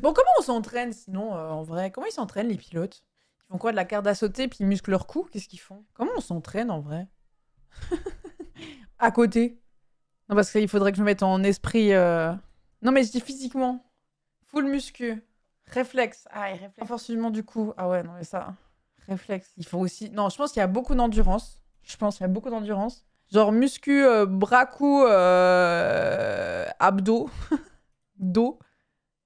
Bon, comment on s'entraîne sinon, en vrai? Comment ils s'entraînent, les pilotes? Ils font quoi, de la corde à sauter, puis ils musclent leur cou? Qu'est-ce qu'ils font? Comment on s'entraîne, en vrai? À côté. Non, parce qu'il faudrait que je me mette en esprit... Non, mais je dis physiquement. Full muscu. Réflexe. Ah, et réflexe. Renforcement du cou. Ah ouais, non, mais ça... Réflexe. Il faut aussi... Non, je pense qu'il y a beaucoup d'endurance. Je pense qu'il y a beaucoup d'endurance. Genre muscu, bras, cou, abdos, dos.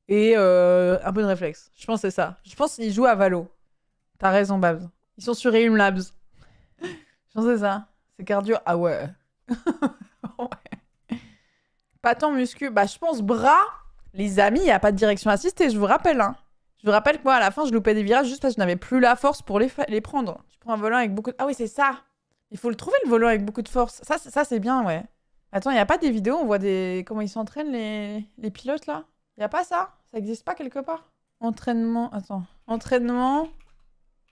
Et un peu de réflexe. Je pense que c'est ça. Je pense qu'ils jouent à Valo. T'as raison, Babs. Ils sont sur Reum Labs. Je pense que c'est ça. C'est cardio. Ah ouais. Ouais. Pas tant muscu. Bah, je pense bras. Les amis, il n'y a pas de direction assistée, je vous rappelle. Hein. Je vous rappelle que moi, à la fin, je loupais des virages juste parce que je n'avais plus la force pour les prendre. Tu prends un volant avec beaucoup de... Ah oui, c'est ça. Il faut le trouver, le volant avec beaucoup de force. Ça c'est bien, ouais. Attends, il n'y a pas des vidéos, on voit des... comment ils s'entraînent, les pilotes, là? Il n'y a pas ça? Ça n'existe pas quelque part? Entraînement... Attends. Entraînement...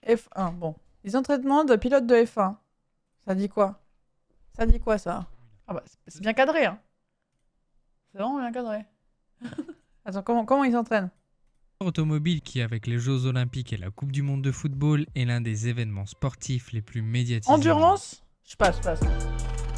F1, bon. Les entraînements de pilotes de F1. Ça dit quoi? Ça dit quoi, ça? Ah bah, c'est bien cadré, hein. C'est vraiment bien cadré. Attends, comment ils s'entraînent? Automobile qui, avec les Jeux Olympiques et la Coupe du Monde de football, est l'un des événements sportifs les plus médiatisés. Endurance? Je passe.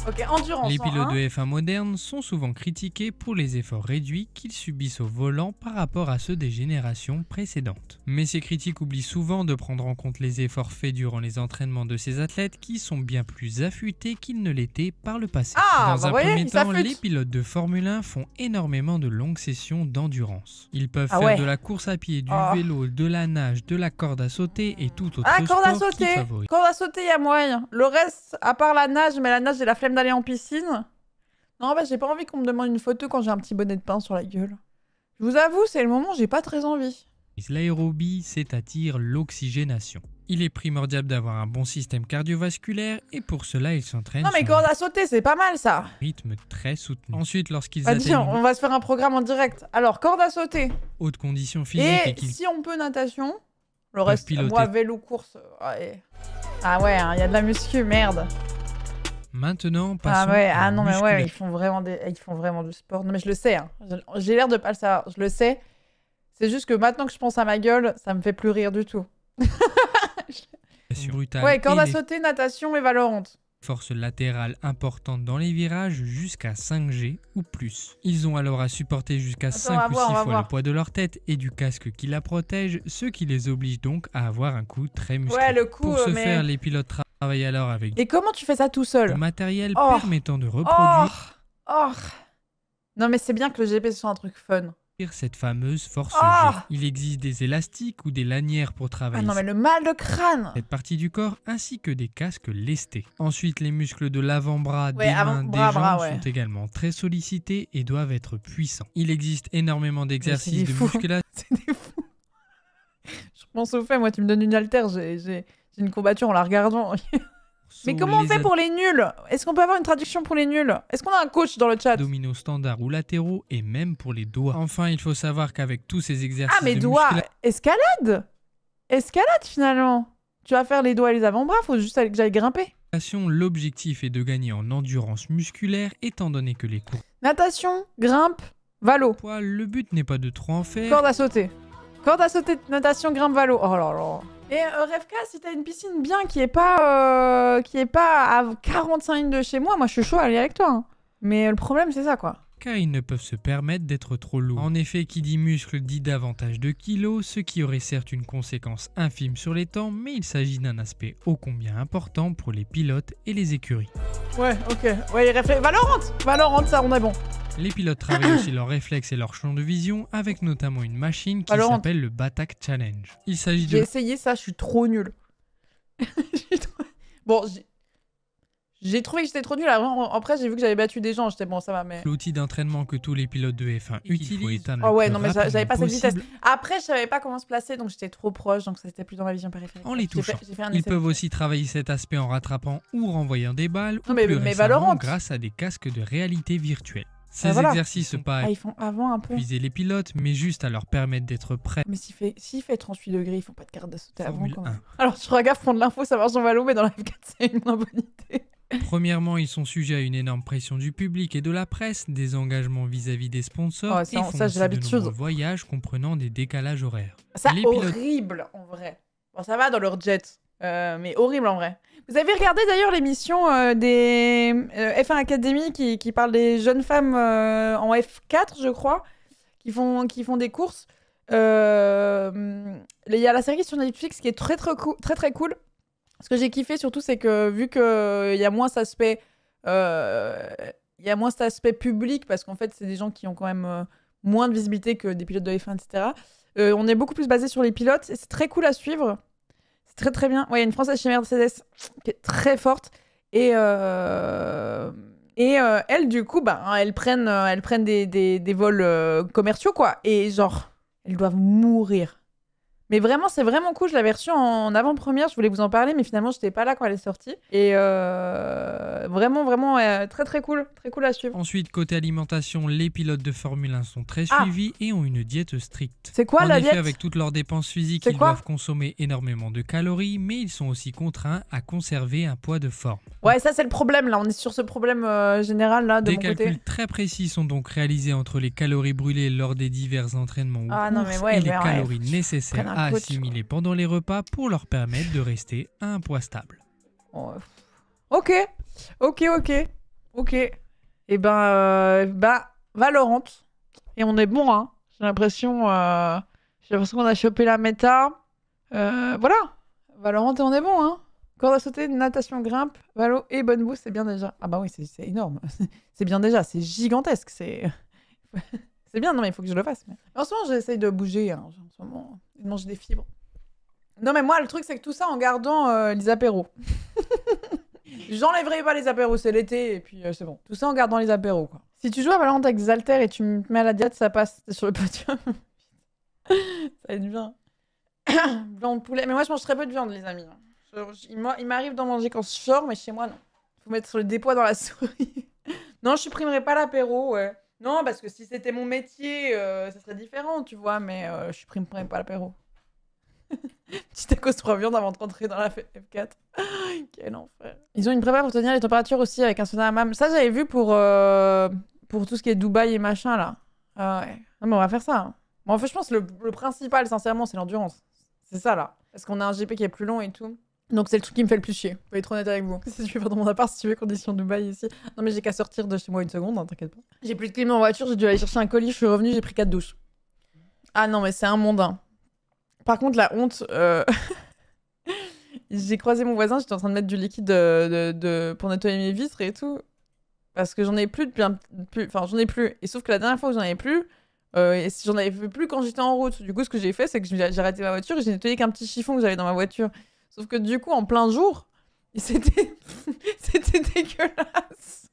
Ok, endurance. Les pilotes de F1 modernes sont souvent critiqués pour les efforts réduits qu'ils subissent au volant par rapport à ceux des générations précédentes. Mais ces critiques oublient souvent de prendre en compte les efforts faits durant les entraînements de ces athlètes qui sont bien plus affûtés qu'ils ne l'étaient par le passé. Ah, Dans un premier temps, les pilotes de Formule 1 font énormément de longues sessions d'endurance. Ils peuvent faire de la course à pied, du vélo, de la nage, de la corde à sauter et tout autre sport qu'ils favorisent. Corde à sauter, il y a moyen. Le reste, à part la nage, mais la nage, j'ai la flemme d'aller en piscine. Non, bah j'ai pas envie qu'on me demande une photo quand j'ai un petit bonnet de pain sur la gueule. Je vous avoue, c'est le moment où j'ai pas très envie. L'aérobie, c'est-à-dire l'oxygénation. Il est primordial d'avoir un bon système cardiovasculaire et pour cela, ils s'entraînent. Non mais corde à sauter, c'est pas mal ça. Rythme très soutenu. Ensuite, lorsqu'ils atteignent... on va se faire un programme en direct. Alors, corde à sauter. Haute condition physique et si on peut natation, le reste, moi, vélo, course. Ouais. Ah ouais, il y a de la muscu, merde. Maintenant, passons non mais ouais, ils font vraiment du sport. Non mais je le sais, hein. J'ai l'air de pas le savoir, je le sais. C'est juste que maintenant que je pense à ma gueule, ça me fait plus rire du tout. Ouais, corde à sauter, natation et Valorant. Force latérale importante dans les virages jusqu'à 5G ou plus. Ils ont alors à supporter jusqu'à 5 ou 6 fois le poids de leur tête et du casque qui la protège, ce qui les oblige donc à avoir un cou très musclé. Ouais, le coup, pour ce faire, les pilotes travaillent alors avec et comment tu fais ça tout seul? Le matériel permettant de reproduire non mais c'est bien que le GPS soit un truc fun. Cette fameuse force G. Il existe des élastiques ou des lanières pour travailler. Ah non mais le mal de crâne. Cette partie du corps ainsi que des casques lestés. Ensuite, les muscles de l'avant-bras, des mains, des jambes sont également très sollicités et doivent être puissants. Il existe énormément d'exercices de musculation. C'est des fous. Je pense au fait, moi tu me donnes une haltère, j'ai une courbature en la regardant. Mais comment on fait pour les nuls? Est-ce qu'on peut avoir une traduction pour les nuls? Est-ce qu'on a un coach dans le chat? Abdominaux standards ou latéraux et même pour les doigts. Enfin, il faut savoir qu'avec tous ces exercices mais doigts, escalade finalement. Tu vas faire les doigts et les avant-bras, faut juste que j'aille grimper. L'objectif est de gagner en endurance musculaire étant donné que les cours... Natation, grimpe, valo. Le but n'est pas de trop en faire. Corde à sauter, natation, grimpe, valo. Oh là là. Et Revka, si t'as une piscine bien qui est pas à 45 minutes de chez moi je suis chaud à aller avec toi. Hein. Mais le problème, c'est ça, quoi. Car ils ne peuvent se permettre d'être trop lourds. En effet, qui dit muscle dit davantage de kilos, ce qui aurait certes une conséquence infime sur les temps, mais il s'agit d'un aspect ô combien important pour les pilotes et les écuries. Ouais, ok. Ouais, Valorant, ça, on est bon. Les pilotes travaillent aussi leurs réflexes et leur champ de vision avec notamment une machine qui s'appelle le Batak Challenge. Il s'agit de... J'ai essayé ça, je suis trop nul. Bon, j'ai trouvé que j'étais trop nul. Après, j'ai vu que j'avais battu des gens. J'étais bon, ça va, mais... L'outil d'entraînement que tous les pilotes de F1 utilisent. Non, mais j'avais pas cette vitesse. Après, je savais pas comment se placer, donc j'étais trop proche, donc ça c'était plus dans ma vision périphérique. En les touchant. Ils peuvent aussi travailler cet aspect en rattrapant ou renvoyant des balles, ou mais Valorant grâce à des casques de réalité virtuelle. Ces exercices pas ils font avant un peu. Épuiser les pilotes, mais juste à leur permettre d'être prêts. Mais s'il fait 38 degrés, ils font pas de carte à sauter avant quand même. Alors tu regardes prendre l'info, ça marche en valo, mais dans la F4 c'est une moins bonne idée. Premièrement, ils sont sujets à une énorme pression du public et de la presse, des engagements vis-à-vis des sponsors Oh, et ça, font ça, j'ai aussi de l'habitude. nombreux voyages comprenant des décalages horaires. Ça, Les pilotes- horrible, en vrai. Bon, ça va dans leur jet, mais horrible, en vrai. Vous avez regardé, d'ailleurs, l'émission des F1 Academy qui parle des jeunes femmes en F4, je crois, qui font des courses. Il y a la série sur Netflix qui est très, très cool. Ce que j'ai kiffé, surtout, c'est que vu qu'il y a moins cet aspect... il y a moins cet aspect public, parce qu'en fait, c'est des gens qui ont quand même moins de visibilité que des pilotes de F1, etc. On est beaucoup plus basé sur les pilotes, et c'est très cool à suivre. C'est très très bien. Ouais, il y a une Française chez Mercedes qui est très forte. Et elles, du coup, bah, elles prennent des vols commerciaux, quoi. Et genre, elles doivent mourir. Mais vraiment, c'est vraiment cool. Je l'avais reçue en avant-première. Je voulais vous en parler, mais finalement, j'étais pas là quand elle est sortie. Et vraiment, très très cool. Très cool à suivre. Ensuite, côté alimentation, les pilotes de Formule 1 sont très suivis et ont une diète stricte. C'est quoi la En effet, diète? avec toutes leurs dépenses physiques, C'est ils quoi doivent consommer énormément de calories, mais ils sont aussi contraints à conserver un poids de forme. Ouais, ça c'est le problème là. On est sur ce problème général là de Des mon calculs côté. très précis sont donc réalisés entre les calories brûlées lors des divers entraînements ou Ah non, mais courses ouais, et les mais ouais, calories prennent nécessaires un à coach. assimiler pendant les repas pour leur permettre de rester à un poids stable. Oh, ok. Et bah Valorant. Et on est bon, hein. J'ai l'impression qu'on a chopé la méta. Voilà. Valorant et on est bon, hein. Corde à sauter, natation, grimpe, valo et bonne bouffe, c'est bien déjà. Ah bah oui, c'est énorme. C'est bien déjà, c'est gigantesque. C'est bien, non mais il faut que je le fasse. Mais... En ce moment, j'essaye de bouger, hein, en ce moment, et de manger des fibres. Non mais moi, le truc, c'est que tout ça en gardant les apéros. J'enlèverai pas les apéros, c'est l'été, et puis c'est bon. Tout ça en gardant les apéros, quoi. Si tu joues à Valorant avec des haltères et tu me mets à la diète, ça passe. T'es sur le podium. Ça va être bien. Blanc de poulet. Mais moi, je mange très peu de viande, les amis. Il m'arrive d'en manger quand je sors, mais chez moi, non. Faut mettre le dépoids dans la souris. Non, je supprimerai pas l'apéro, ouais. Non, parce que si c'était mon métier, ça serait différent, tu vois, mais je supprimerai pas l'apéro. Petite tacos 3 viandes avant de rentrer dans la F4. Quel enfer. Ils ont une prépa pour tenir les températures aussi avec un sauna hammam. Ça, j'avais vu pour tout ce qui est Dubaï et machin, là. Ah ouais. Non, mais on va faire ça. Hein. Bon, en fait, je pense que le principal, sincèrement, c'est l'endurance. C'est ça, là. Parce qu'on a un GP qui est plus long et tout. Donc, c'est le truc qui me fait le plus chier. Je vais être honnête avec vous. Si je vais faire dans mon appart, si tu veux, conditions Dubaï ici. Non, mais j'ai qu'à sortir de chez moi une seconde, hein, t'inquiète pas. J'ai plus de clim en voiture, j'ai dû aller chercher un colis, je suis revenue, j'ai pris 4 douches. Ah non, mais c'est un mondain. Par contre, la honte... J'ai croisé mon voisin, j'étais en train de mettre du liquide pour nettoyer mes vitres et tout. Parce que j'en ai plus depuis Enfin, j'en ai plus. Et sauf que la dernière fois que j'en avais plus, et si j'en avais plus quand j'étais en route. Du coup, ce que j'ai fait, c'est que j'ai arrêté ma voiture et j'ai nettoyé qu'un petit chiffon que j'avais dans ma voiture. Sauf que du coup, en plein jour, c'était dégueulasse.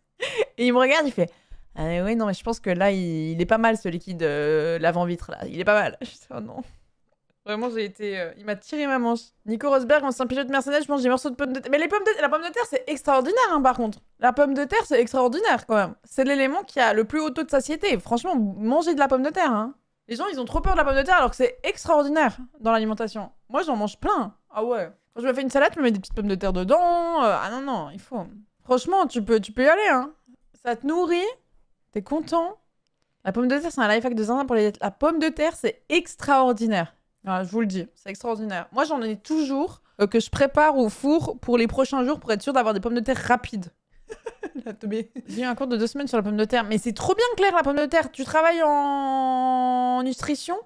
Et il me regarde, il fait... Ah oui, non, mais je pense que là, il est pas mal ce liquide l'avant-vitre, là. Il est pas mal. Je dis, oh non. Vraiment, j'ai été... il m'a tiré ma manche. Nico Rosberg, ancien pilote Mercedes, je mange des morceaux de pommes de terre. Mais la pomme de terre, c'est extraordinaire, hein, par contre. La pomme de terre, c'est extraordinaire, quand même. C'est l'élément qui a le plus haut taux de satiété. Franchement, mangez de la pomme de terre, hein. Les gens, ils ont trop peur de la pomme de terre, alors que c'est extraordinaire dans l'alimentation. Moi, j'en mange plein. Ah ouais. Quand je me fais une salade, je me mets des petites pommes de terre dedans. Ah non, il faut... Franchement, tu peux y aller, hein. Ça te nourrit. T'es content. La pomme de terre, c'est un life hack de zinzin pour les... La pomme de terre, c'est extraordinaire. Ah, je vous le dis, c'est extraordinaire. Moi, j'en ai toujours que je prépare au four pour les prochains jours pour être sûre d'avoir des pommes de terre rapides. J'ai eu un cours de 2 semaines sur la pomme de terre. Mais c'est trop bien, Claire, la pomme de terre. Tu travailles en nutrition?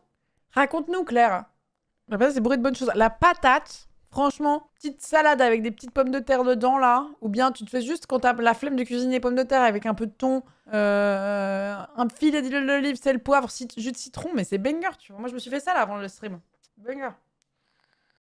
Raconte-nous, Claire. La patate, c'est bourré de bonnes choses. La patate, franchement, petite salade avec des petites pommes de terre dedans, là. Ou bien tu te fais juste, quand t'as la flemme de cuisiner pommes de terre avec un peu de thon, un filet d'huile d'olive, sel, poivre, jus de citron. Mais c'est banger, tu vois. Moi, je me suis fait ça, là, avant le stream. Banger.